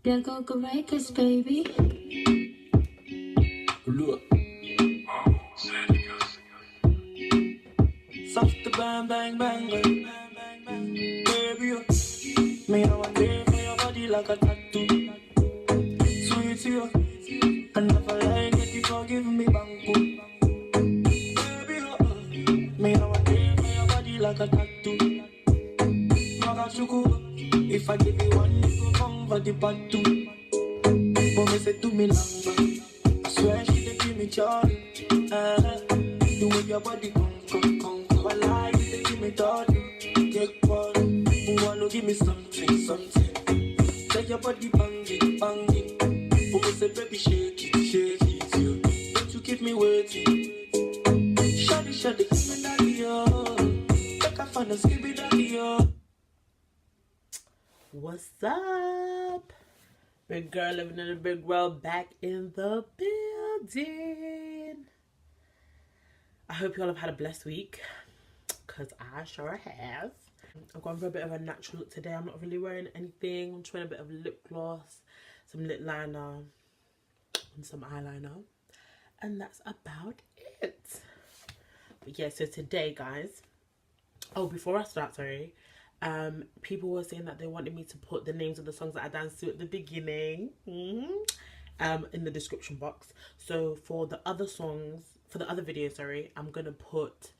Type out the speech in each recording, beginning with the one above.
There go the records, baby. Look. Soft bang bang bang bang, baby. Me I want day for your body like a tattoo. Sweet you, I never like it if you give me bangu. Baby, me I want day for your body like a tattoo. Magachuku, if I give you one, you go come for the part two. But me say to me long back, I swear she dey give me joy. The way your body come, I lie, you dey give me thought. Take one, wanna give me something. Take your body bang it. But me say baby shake it, yo. Don't you keep me waiting. Shawty, give me that yo. Take a fan and skip it that yo. What's up? Big girl living in a big world, back in the building. I hope you all have had a blessed week, because I sure have. I've gone for a bit of a natural look today. I'm not really wearing anything. I'm trying a bit of lip gloss, some lip liner, and some eyeliner. And that's about it. But yeah, so today, guys. Oh, before I start, sorry. People were saying that they wanted me to put the names of the songs that I danced to at the beginning in the description box. So for the other songs, for the other video, sorry, I'm gonna put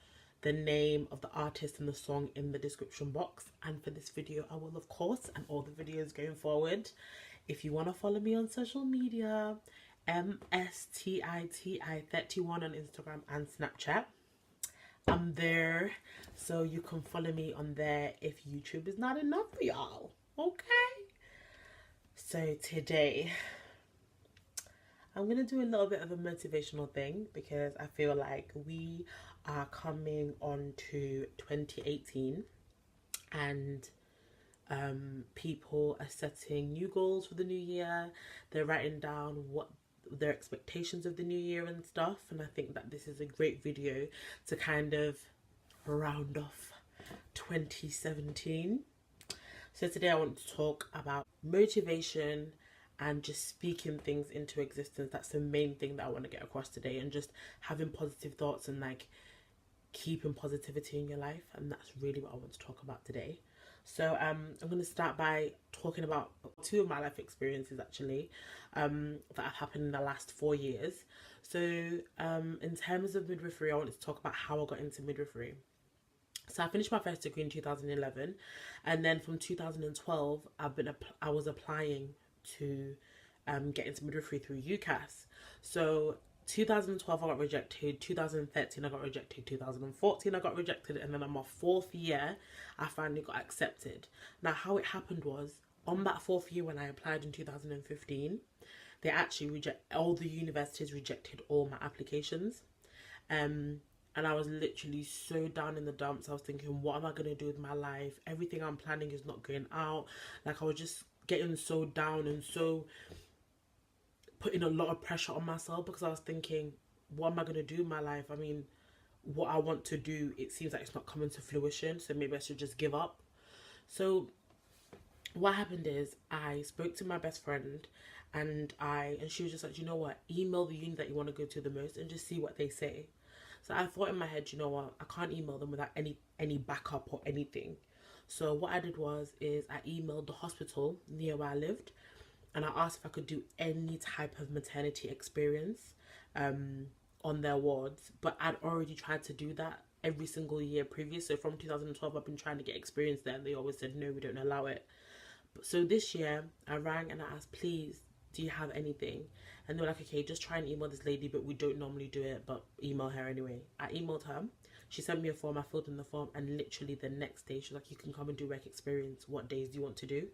the name of the artist and the song in the description box. And for this video, I will, of course, and all the videos going forward, if you want to follow me on social media, MSTITI31 on Instagram and Snapchat, I'm there, so you can follow me on there if YouTube is not enough for y'all. Okay, so today I'm gonna do a little bit of a motivational thing, because I feel like we are coming on to 2018 and people are setting new goals for the new year. They're writing down what their expectations of the new year and stuff, and I think that this is a great video to kind of round off 2017. So today I want to talk about motivation and just speaking things into existence. That's the main thing that I want to get across today, and just having positive thoughts and like keeping positivity in your life. And that's really what I want to talk about today. So I'm going to start by talking about two of my life experiences actually that have happened in the last 4 years. So in terms of midwifery, I wanted to talk about how I got into midwifery. So I finished my first degree in 2011, and then from 2012 I was applying to get into midwifery through UCAS. So 2012 I got rejected, 2013 I got rejected, 2014 I got rejected, and then on my 4th year I finally got accepted. Now how it happened was, on that 4th year when I applied in 2015, they actually all the universities rejected all my applications. And I was literally so down in the dumps. I was thinking, what am I going to do with my life? Everything I'm planning is not going out. Like, I was just getting so down and so putting a lot of pressure on myself, because I was thinking, what am I going to do in my life? I mean, what I want to do, it seems like it's not coming to fruition, so maybe I should just give up. So what happened is, I spoke to my best friend, and she was just like, you know what, email the uni that you want to go to the most and just see what they say. So I thought in my head, you know what, I can't email them without any backup or anything. So what I did was I emailed the hospital near where I lived, and I asked if I could do any type of maternity experience on their wards. But I'd already tried to do that every single year previous. So from 2012, I've been trying to get experience there, and they always said, no, we don't allow it. So this year, I rang and I asked, please, do you have anything? And they were like, okay, just try and email this lady, but we don't normally do it, but email her anyway. I emailed her. She sent me a form. I filled in the form, and literally the next day, she was like, you can come and do work experience. What days do you want to do?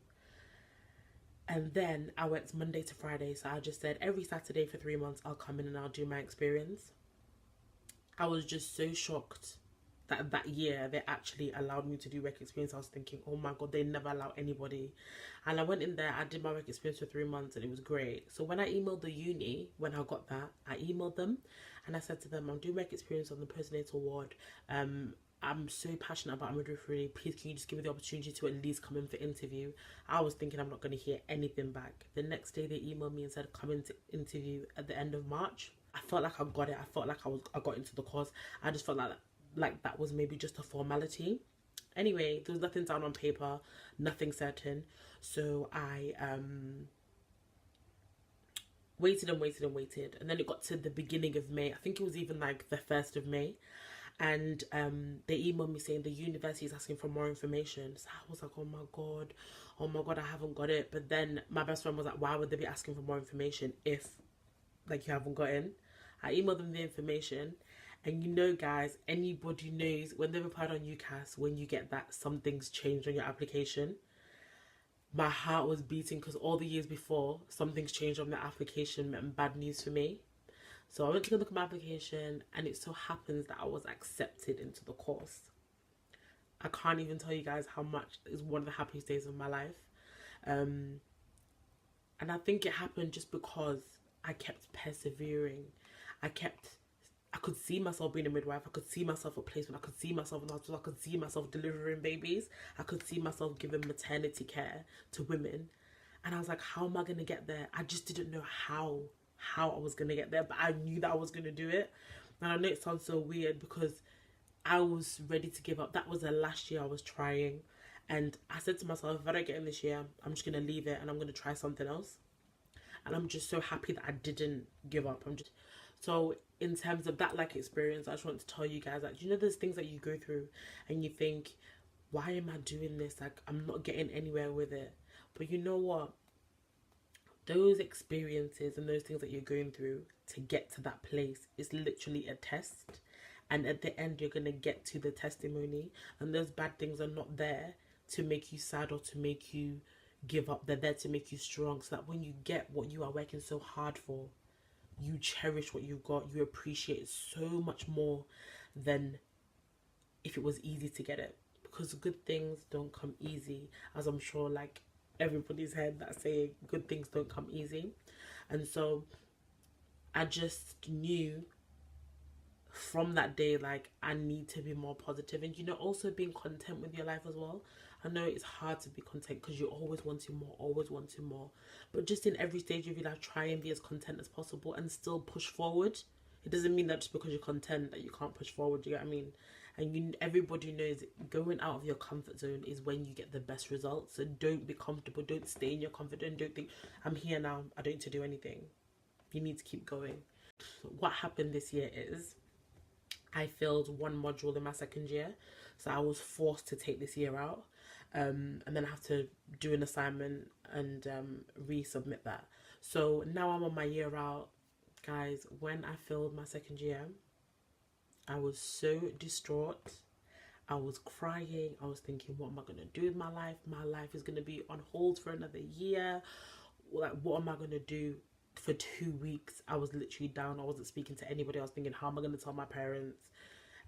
And then I went Monday to Friday. So I just said, every Saturday for 3 months, I'll come in and I'll do my experience. I was just so shocked that year they actually allowed me to do work experience. I was thinking, oh my god, they never allow anybody. And I went in there, I did my work experience for 3 months, and it was great. So when I emailed the uni, when I got that, I emailed them and I said to them, I'm doing work experience on the postnatal ward. I'm so passionate about midwifery. Please, can you just give me the opportunity to at least come in for interview? I was thinking I'm not going to hear anything back. The next day they emailed me and said come in to interview at the end of March. I felt like I got it. I felt like I got into the course. I just felt like that was maybe just a formality. Anyway, there was nothing down on paper, nothing certain. So I waited and waited and waited, and then it got to the beginning of May. I think it was even like the 1st of May, and they emailed me saying the university is asking for more information. So I was like, oh my god, I haven't got it. But then my best friend was like, why would they be asking for more information if like you haven't got in? I emailed them the information, and you know, guys, anybody knows when they replied on UCAS, when you get that something's changed on your application. My heart was beating because all the years before, something's changed on the application meant bad news for me. So I went to go look at my application, and it so happens that I was accepted into the course. I can't even tell you guys how much is one of the happiest days of my life. And I think it happened just because I kept persevering. I could see myself being a midwife. I could see myself at placement. I could see myself in the hospital. I could see myself delivering babies. I could see myself giving maternity care to women. And I was like, how am I going to get there? I just didn't know how I was going to get there. But I knew that I was going to do it. And I know it sounds so weird because I was ready to give up. That was the last year I was trying. And I said to myself, if I don't get in this year, I'm just going to leave it and I'm going to try something else. And I'm just so happy that I didn't give up. So in terms of that like experience, I just want to tell you guys, like, you know, there's things that you go through and you think, why am I doing this? Like, I'm not getting anywhere with it. But you know what? Those experiences and those things that you're going through to get to that place is literally a test. And at the end, you're going to get to the testimony. And those bad things are not there to make you sad or to make you give up. They're there to make you strong, so that when you get what you are working so hard for, you cherish what you've got. You appreciate it so much more than if it was easy to get it. Because good things don't come easy, as I'm sure like everybody's heard that saying, good things don't come easy. And so I just knew from that day, like, I need to be more positive. And, you know, also being content with your life as well. I know it's hard to be content because you're always wanting more. But just in every stage of your life, try and be as content as possible and still push forward. It doesn't mean that just because you're content that you can't push forward, you get what I mean? And everybody knows going out of your comfort zone is when you get the best results. So don't be comfortable. Don't stay in your comfort zone. Don't think, I'm here now, I don't need to do anything. You need to keep going. What happened this year is I failed one module in my second year. So I was forced to take this year out. And then I have to do an assignment and resubmit that. So now I'm on my year out. Guys, when I failed my second year, I was so distraught. I was crying. I was thinking, what am I going to do with my life? My life is going to be on hold for another year. Like, what am I going to do? For 2 weeks, I was literally down. I wasn't speaking to anybody. I was thinking, how am I going to tell my parents?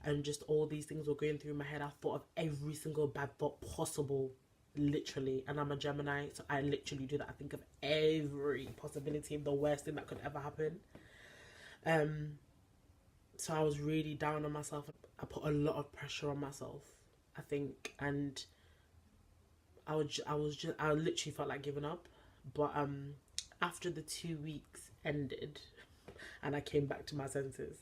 And just all these things were going through my head. I thought of every single bad thought possible, literally. And I'm a Gemini, so I literally do that. I think of every possibility, the worst thing that could ever happen. So I was really down on myself. I put a lot of pressure on myself, I think, and I literally felt like giving up. But after the 2 weeks ended and I came back to my senses,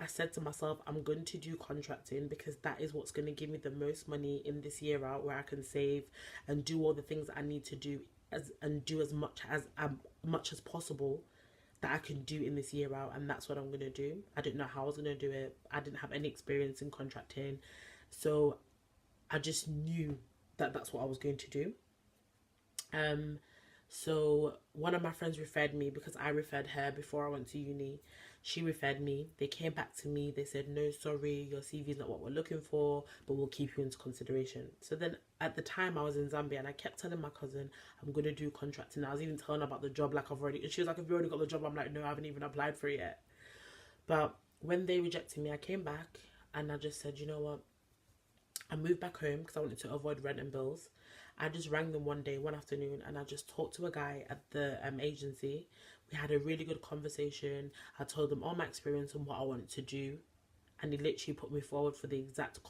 I said to myself, I'm going to do contracting because that is what's going to give me the most money in this year out, where I can save and do all the things that I need to do and do as much as possible that I can do in this year out. And that's what I'm going to do. I didn't know how I was going to do it. I didn't have any experience in contracting. So I just knew that that's what I was going to do. So one of my friends referred me because I referred her before I went to uni. She referred me. They came back to me. They said, no, sorry, your CV is not what we're looking for, but we'll keep you into consideration. So then at the time I was in Zambia and I kept telling my cousin, I'm going to do contracting. I was even telling her about the job, like I've already, and she was like, have you already got the job? I'm like, no, I haven't even applied for it yet. But when they rejected me, I came back and I just said, you know what? I moved back home because I wanted to avoid rent and bills. I just rang them one day, one afternoon, and I just talked to a guy at the agency. We had a really good conversation. I told them all my experience and what I wanted to do. and he literally put me forward for the exact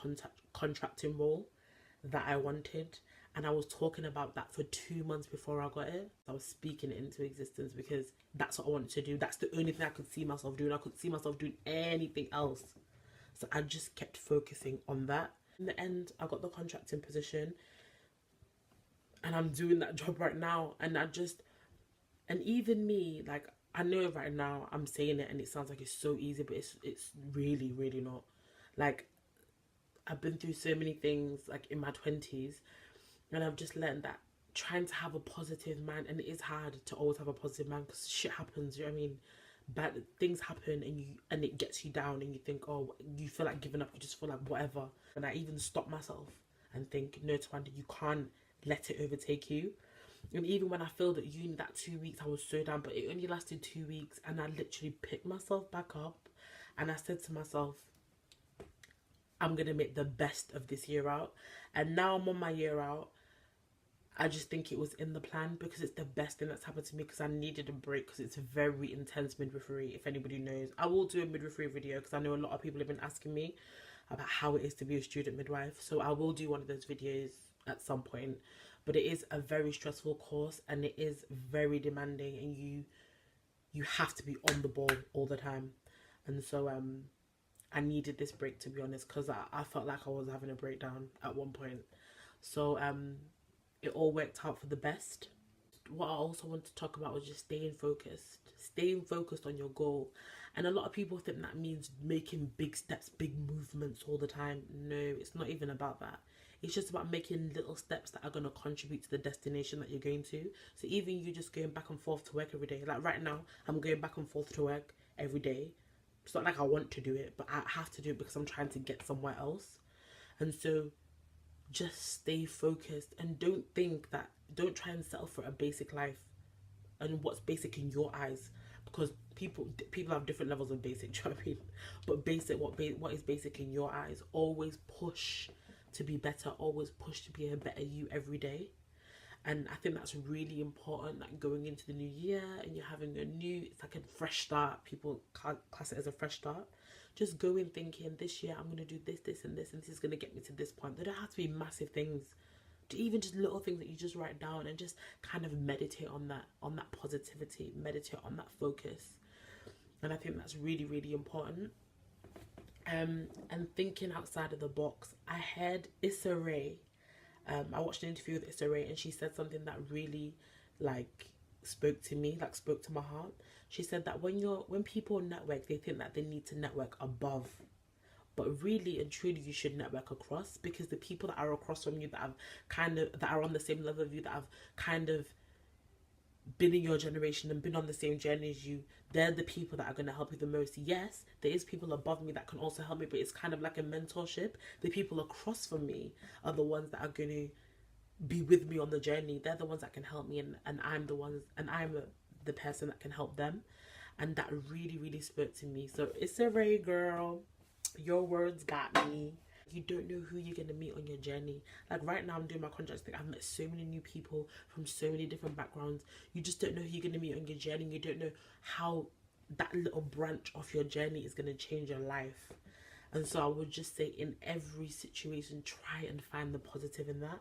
contracting role that I wanted. And I was talking about that for 2 months before I got it. I was speaking it into existence because that's what I wanted to do. That's the only thing I could see myself doing. I couldn't see myself doing anything else. So I just kept focusing on that. In the end, I got the contracting position, and I'm doing that job right now. And even me, like, I know right now I'm saying it and it sounds like it's so easy, but it's really, really not. Like, I've been through so many things, like, in my 20s, and I've just learned that trying to have a positive mind, and it is hard to always have a positive mind because shit happens, you know what I mean? Bad things happen, and it gets you down, and you think, oh, you feel like giving up, you just feel like whatever. And I even stop myself and think, no, Twanda, you can't let it overtake you. And even when I failed at uni that 2 weeks, I was so down, but it only lasted 2 weeks, and I literally picked myself back up, and I said to myself, I'm gonna make the best of this year out. And now I'm on my year out. I just think it was in the plan because it's the best thing that's happened to me, because I needed a break because it's a very intense midwifery. If anybody knows, I will do a midwifery video because I know a lot of people have been asking me about how it is to be a student midwife. So I will do one of those videos at some point. But it is a very stressful course, and it is very demanding, and you have to be on the ball all the time. And so I needed this break, to be honest, because I felt like I was having a breakdown at one point. So it all worked out for the best. What I also want to talk about was just staying focused on your goal. And a lot of people think that means making big steps, big movements all the time. No, it's not even about that. It's just about making little steps that are going to contribute to the destination that you're going to. So even you just going back and forth to work every day, like right now, I'm going back and forth to work every day. It's not like I want to do it, but I have to do it because I'm trying to get somewhere else. And so just stay focused, and don't try and settle for a basic life and what's basic in your eyes, because people have different levels of basic, do you know what I mean? But basic, what is basic in your eyes? Always push to be better, always push to be a better you every day. And I think that's really important, like going into the new year and you're having it's like a fresh start. People class it as a fresh start. Just go in thinking, this year I'm going to do this, this and this, and this is going to get me to this point. They don't have to be massive things. Even just little things that you just write down, and just kind of meditate on that positivity, meditate on that focus. And I think that's really, really important. And thinking outside of the box. I heard Issa Rae. I watched an interview with Issa Rae, and she said something that really spoke to me, spoke to my heart. She said that when people network, they think that they need to network above, but really and truly you should network across, because the people that are across from you, that are on the same level of you, that have kind of been in your generation and been on the same journey as you, they're the people that are going to help you the most. Yes, there is people above me that can also help me, but it's kind of like a mentorship. The people across from me are the ones that are going to be with me on the journey. They're the ones that can help me, and I'm the person that can help them. And that really, really spoke to me. So it's a Rae, girl, your words got me. You don't know who you're going to meet on your journey. Like right now I'm doing my contracts thing. I've met so many new people from so many different backgrounds. You just don't know who you're going to meet on your journey. You don't know how that little branch of your journey is going to change your life. And so I would just say, in every situation, try and find the positive in that,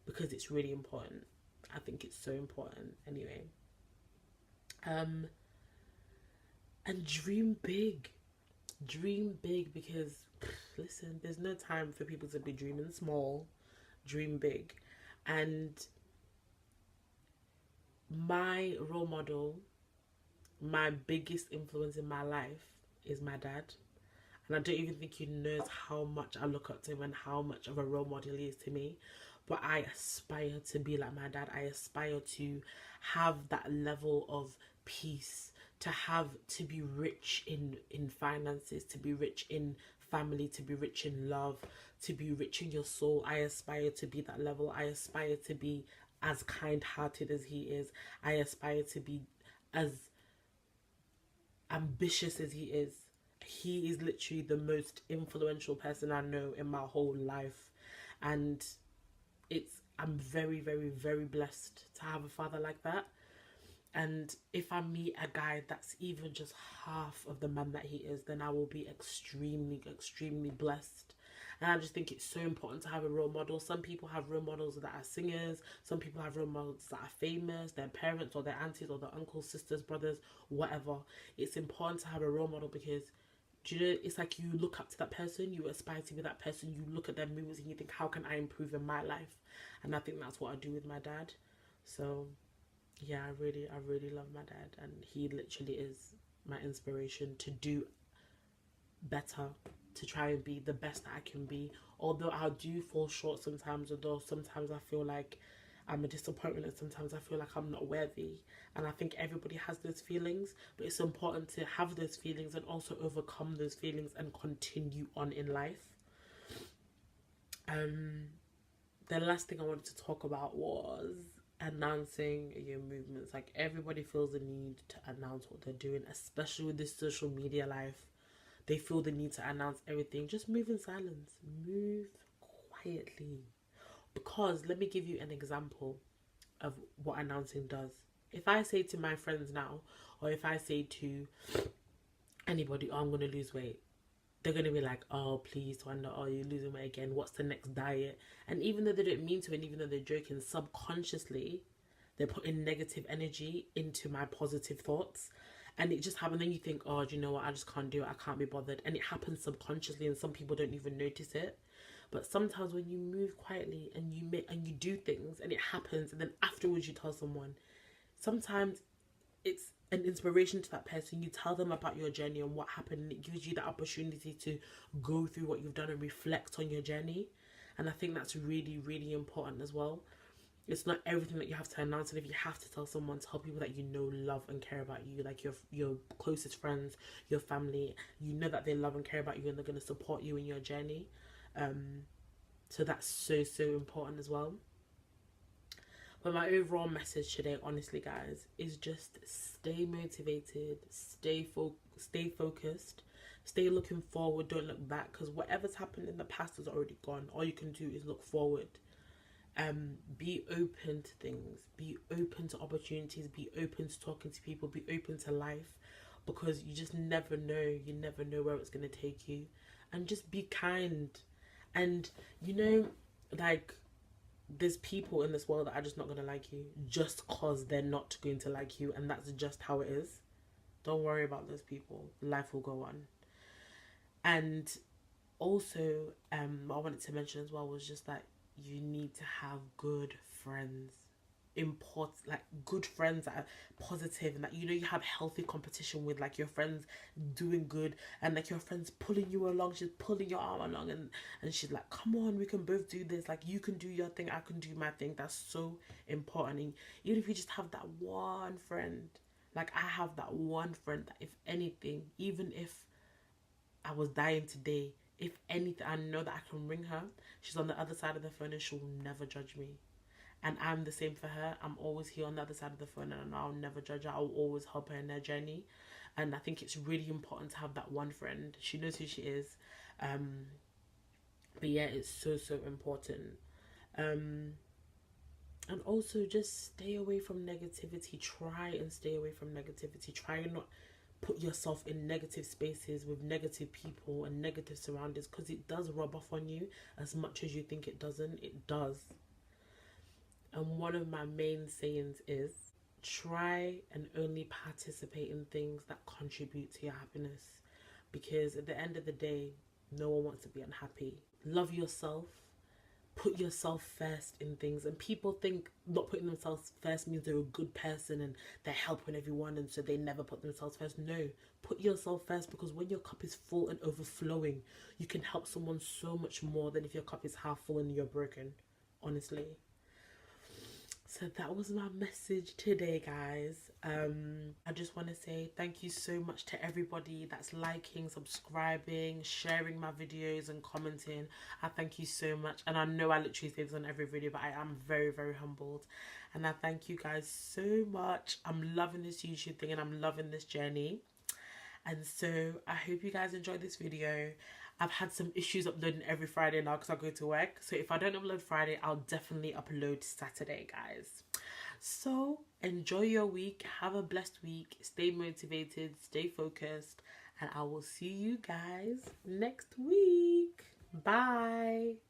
because it's really important. I think it's so important anyway. And dream big. Dream big, because listen, there's no time for people to be dreaming small. Dream big. And my role model, my biggest influence in my life is my dad. And I don't even think he knows how much I look up to him and how much of a role model he is to me. But I aspire to be like my dad. I aspire to have that level of peace, to be rich in finances, to be rich in family, to be rich in love, to be rich in your soul. I aspire to be that level. I aspire to be as kind-hearted as he is. I aspire to be as ambitious as he is. He is literally the most influential person I know in my whole life. And I'm very, very, very blessed to have a father like that. And if I meet a guy that's even just half of the man that he is, then I will be extremely, extremely blessed. And I just think it's so important to have a role model. Some people have role models that are singers. Some people have role models that are famous, their parents or their aunties or their uncles, sisters, brothers, whatever. It's important to have a role model because, do you know, it's like you look up to that person, you aspire to be that person, you look at their movies and you think, how can I improve in my life? And I think that's what I do with my dad. So yeah, I really love my dad, and he literally is my inspiration to do better, to try and be the best that I can be. Although I do fall short sometimes, although sometimes I feel like I'm a disappointment and sometimes I feel like I'm not worthy. And I think everybody has those feelings, but it's important to have those feelings and also overcome those feelings and continue on in life. The last thing I wanted to talk about was announcing your movements. Like, everybody feels the need to announce what they're doing, especially with this social media life. They feel the need to announce everything. Just move in silence, move quietly. Because let me give you an example of what announcing does. If I say to my friends now, or if I say to anybody, oh, I'm going to lose weight, they're going to be like, oh, please, Wanda, oh, you're losing weight again. What's the next diet? And even though they don't mean to, and even though they're joking, subconsciously, they're putting negative energy into my positive thoughts. And it just happens. Then you think, oh, do you know what? I just can't do it. I can't be bothered. And it happens subconsciously, and some people don't even notice it. But sometimes when you move quietly and you do things and it happens, and then afterwards you tell someone, sometimes it's an inspiration to that person. You tell them about your journey and what happened, and it gives you the opportunity to go through what you've done and reflect on your journey. And I think that's really, really important as well. It's not everything that you have to announce, and if you have to tell someone, tell people that you know, love and care about you, like your closest friends, your family. You know that they love and care about you, and they're going to support you in your journey. So that's so, so important as well. But my overall message today, honestly, guys, is just stay motivated, stay focused, stay looking forward, don't look back, because whatever's happened in the past is already gone. All you can do is look forward. Be open to things, be open to opportunities, be open to talking to people, be open to life, because you just never know. You never know where it's going to take you. And just be kind. And you know, like, there's people in this world that are just not going to like you just because they're not going to like you, and that's just how it is. Don't worry about those people. Life will go on. And also, I wanted to mention as well was just that you need to have good friends. Like good friends that are positive, and that, you know, you have healthy competition with, like, your friends doing good, and like your friends pulling you along, she's pulling your arm along, and she's like, come on, we can both do this, like, you can do your thing, I can do my thing. That's so important. And even if you just have that one friend, like I have that one friend that, if anything, even if I was dying today, if anything, I know that I can ring her, she's on the other side of the phone, and she'll never judge me. And I'm the same for her. I'm always here on the other side of the phone, and I'll never judge her. I'll always help her in her journey. And I think it's really important to have that one friend. She knows who she is. But yeah, it's so, so important. And also just stay away from negativity. Try and stay away from negativity. Try and not put yourself in negative spaces with negative people and negative surroundings, because it does rub off on you as much as you think it doesn't. It does. And one of my main sayings is, try and only participate in things that contribute to your happiness. Because at the end of the day, no one wants to be unhappy. Love yourself. Put yourself first in things. And people think not putting themselves first means they're a good person and they're helping everyone, and so they never put themselves first. No, put yourself first, because when your cup is full and overflowing, you can help someone so much more than if your cup is half full and you're broken. Honestly. So that was my message today, guys. I just want to say thank you so much to everybody that's liking, subscribing, sharing my videos and commenting. I thank you so much. And I know I literally say this on every video, but I am very, very humbled. And I thank you guys so much. I'm loving this YouTube thing, and I'm loving this journey. And so I hope you guys enjoyed this video. I've had some issues uploading every Friday now because I go to work. So if I don't upload Friday, I'll definitely upload Saturday, guys. So enjoy your week, have a blessed week, stay motivated, stay focused, and I will see you guys next week. Bye.